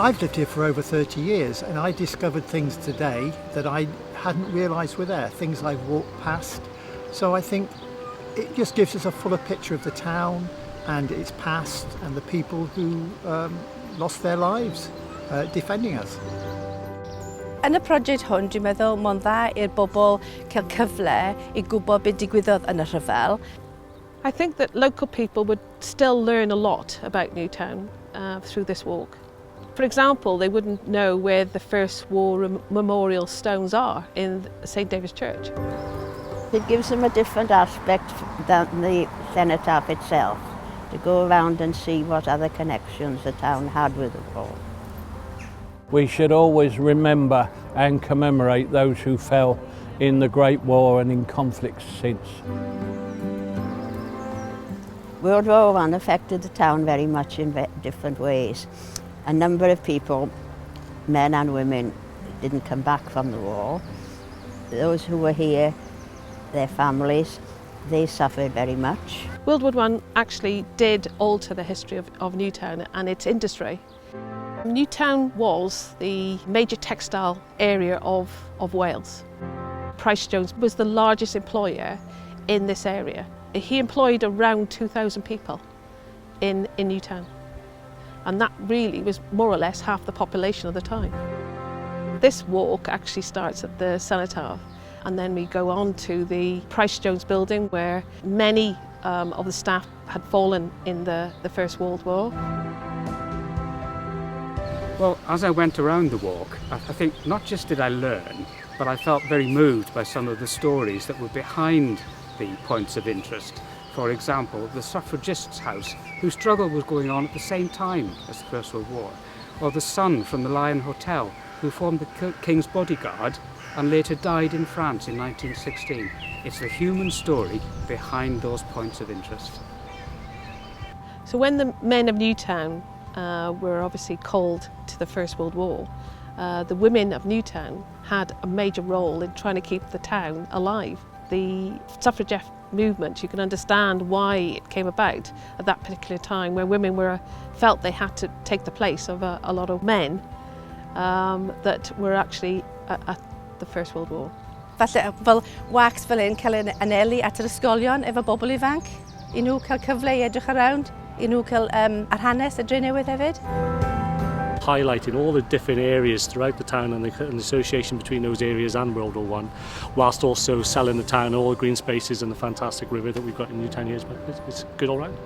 I've lived here for over 30 years and I discovered things today that I hadn't realised were there, things I've walked past. So I think it just gives us a fuller picture of the town and its past and the people who lost their lives defending us. Yn y prosiect hwn, dwi'n meddwl mae'n dda i'r bobl cael cyfle I gwybod beth digwyddodd yn y rhyfel. I think that local people would still learn a lot about Newtown through this walk. For example, they wouldn't know where the First War Memorial stones are in St David's Church. It gives them a different aspect than the cenotaph itself, to go around and see what other connections the town had with the war. We should always remember and commemorate those who fell in the Great War and in conflicts since. World War I affected the town very much in different ways. A number of people, men and women, didn't come back from the war. Those who were here, their families, they suffered very much. World War I actually did alter the history of Newtown and its industry. Newtown was the major textile area of Wales. Price Jones was the largest employer in this area. He employed around 2,000 people in Newtown. And that really was more or less half the population of the time. This walk actually starts at the cenotaph, and then we go on to the Price Jones building where many of the staff had fallen in the First World War. Well, as I went around the walk, I think not just did I learn, but I felt very moved by some of the stories that were behind the points of interest. For example, the suffragists' house, whose struggle was going on at the same time as the First World War, or the son from the Lion Hotel, who formed the King's bodyguard and later died in France in 1916. It's the human story behind those points of interest. So when the men of Newtown were obviously called to the First World War, the women of Newtown had a major role in trying to keep the town alive. The suffragette movement, you can understand why it came about at that particular time where women felt they had to take the place of a lot of men that were actually at the First World War. Falle fel wax fel hyn cael ei anelu at yr ysgolion efo bobl ifanc, I nhw cael cyfle I edrych around, I nhw cael ar hanes y Dre Newydd hefyd. Highlighting all the different areas throughout the town and the association between those areas and World War I, whilst also selling the town all the green spaces and the fantastic river that we've got in Newtown here. It's good all round.